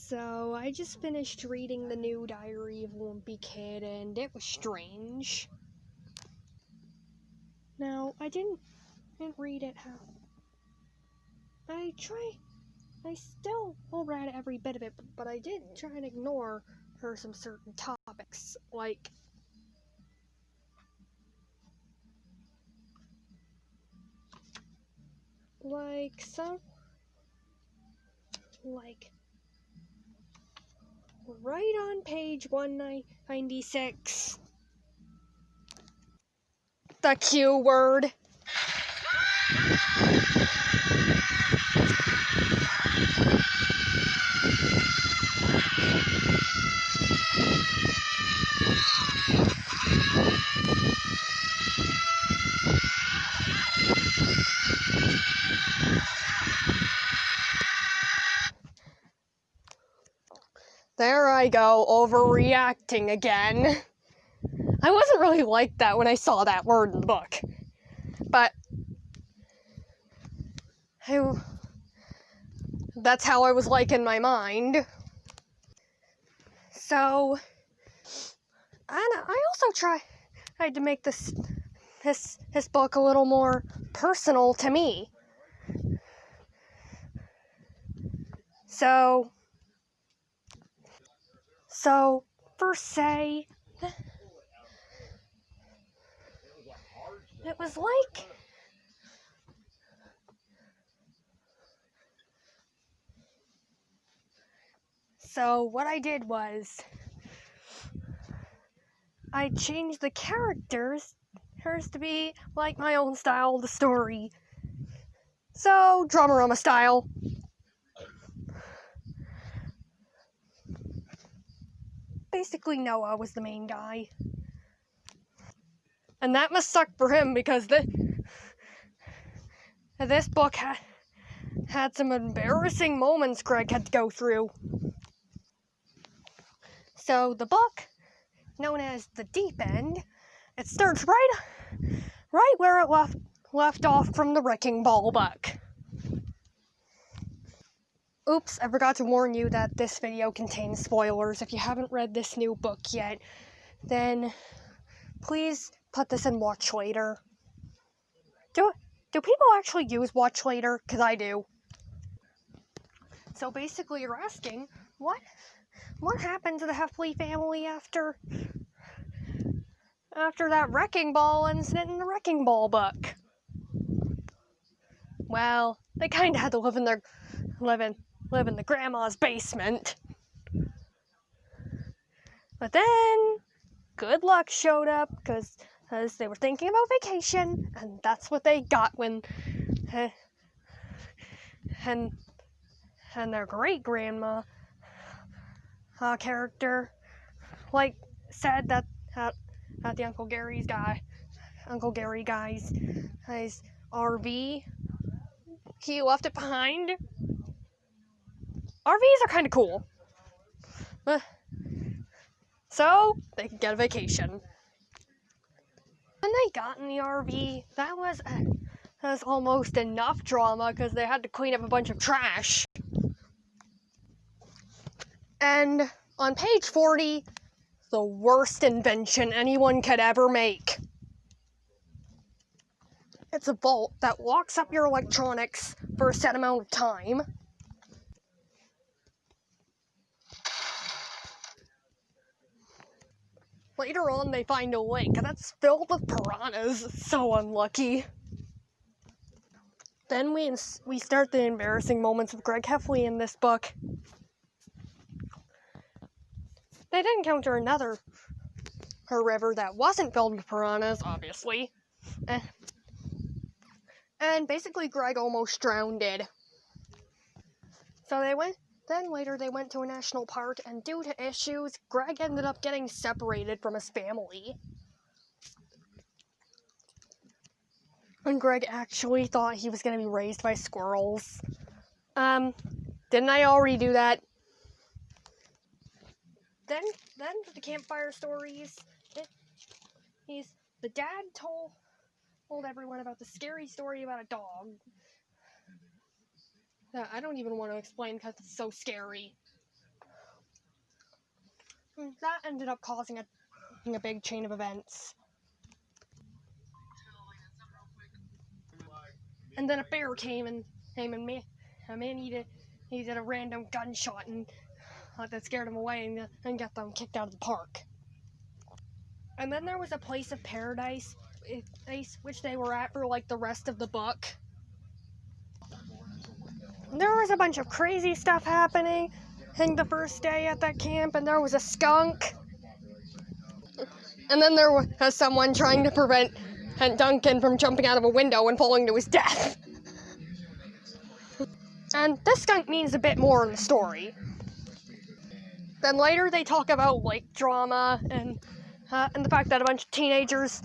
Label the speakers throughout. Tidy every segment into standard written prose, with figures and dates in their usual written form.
Speaker 1: So, I just finished reading the new Diary of a Wimpy Kid, and it was strange. Now, I didn't read it how... I still read every bit of it, but I did try and ignore some certain topics, like... right on page 196, the Q word. There I go, overreacting again. I wasn't really like that when I saw that word in the book, but that's how I was like in my mind. So, I also tried to make this book a little more personal to me. So first say, it was like... So what I did was, I changed the characters to be like my own style of the story. So, Dramarama style. Basically, Noah was the main guy. And that must suck for him, because this book had some embarrassing moments Greg had to go through. So, the book, known as The Deep End, it starts right where it left off from the Wrecking Ball book. Oops, I forgot to warn you that this video contains spoilers. If you haven't read this new book yet, then please put this in watch later. Do people actually use watch later? 'Cause I do. So basically you're asking, what happened to the Heffley family after that Wrecking Ball incident in the Wrecking Ball book? Well, they kinda had to live in the grandma's basement. But then, good luck showed up, because they were thinking about vacation, and that's what they got when... and their great-grandma character, said that the Uncle Gary guy's RV, he left it behind. RVs are kind of cool. So, they could get a vacation. When they got in the RV, that was almost enough drama, because they had to clean up a bunch of trash. And on page 40, the worst invention anyone could ever make. It's a vault that locks up your electronics for a set amount of time. Later on, they find a lake that's filled with piranhas. So unlucky. Then we start the embarrassing moments of Greg Heffley in this book. They did encounter another river that wasn't filled with piranhas, obviously. And basically Greg almost drowned. So later they went to a national park, and due to issues, Greg ended up getting separated from his family. And Greg actually thought he was going to be raised by squirrels. Didn't I already do that? Then the campfire stories, the dad told everyone about the scary story about a dog. I don't even want to explain because it's so scary. That ended up causing a big chain of events. And then a bear came and he did a random gunshot and that scared him away and got them kicked out of the park. And then there was a place of paradise, which they were at for like the rest of the book. There was a bunch of crazy stuff happening the first day at that camp, and there was a skunk. And then there was someone trying to prevent Duncan from jumping out of a window and falling to his death. And this skunk means a bit more in the story. Then later they talk about like drama and the fact that a bunch of teenagers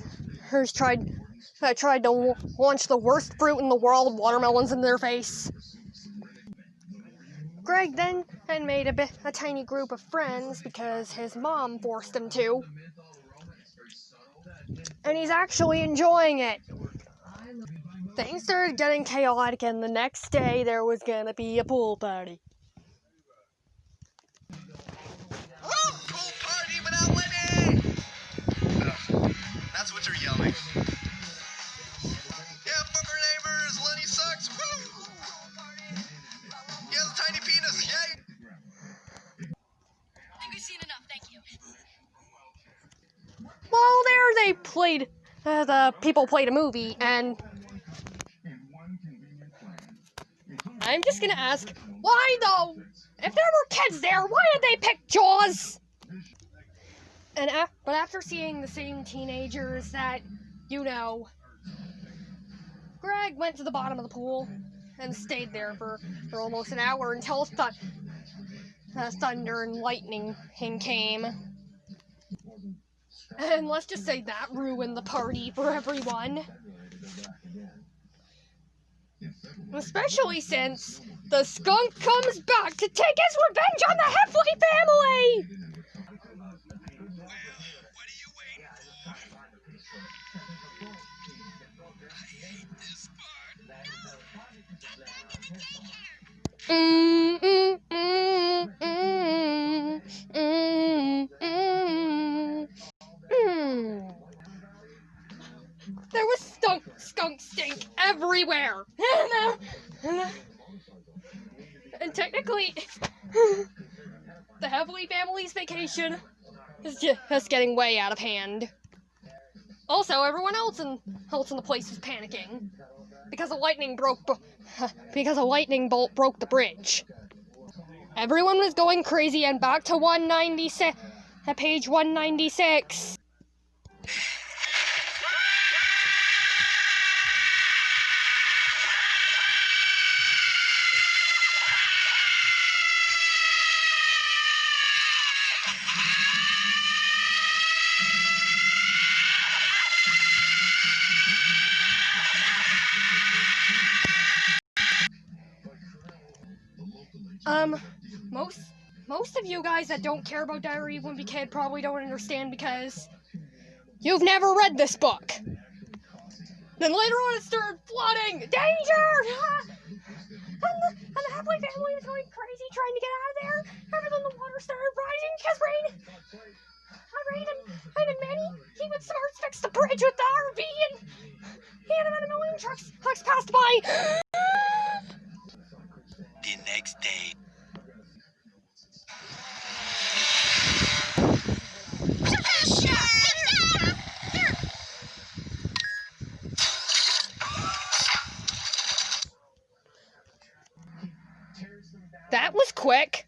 Speaker 1: tried to launch the worst fruit in the world, watermelons, in their face. Greg then made a tiny group of friends because his mom forced him to. And he's actually enjoying it. Things started getting chaotic, and the next day there was gonna be a pool party.
Speaker 2: Woo! Pool party without Lenny! That's what you're yelling. Yeah, fuck our neighbors! Lenny sucks! Woo! He has a tiny penis! Yay!
Speaker 3: I think we've seen enough, thank you.
Speaker 1: Well, there they played, the people played a movie, and I'm just gonna ask, why though? If there were kids there, why did they pick Jaws? But after seeing the same teenagers that, Greg went to the bottom of the pool and stayed there for almost an hour until thunder and lightning came. And let's just say that ruined the party for everyone. Especially since the skunk comes back to take his revenge on the Heffley family!
Speaker 2: What are you waiting for? I hate this part.
Speaker 3: Get back to the daycare!
Speaker 1: There was skunk stink everywhere. And technically, the Heffley family's vacation is just getting way out of hand. Also, everyone else in the place was panicking because a lightning bolt broke the bridge. Everyone was going crazy, and back to 196, page 196. Most of you guys that don't care about Diary of a Wimpy Kid probably don't understand because you've never read this book. Then later on it started flooding! Danger! and the Heffley family was going crazy trying to get out of there. And then the water started rising because Rain and Manny, he would smart fix the bridge with the RV, and he had about 1 million trucks passed by.
Speaker 2: The next day.
Speaker 1: That was quick.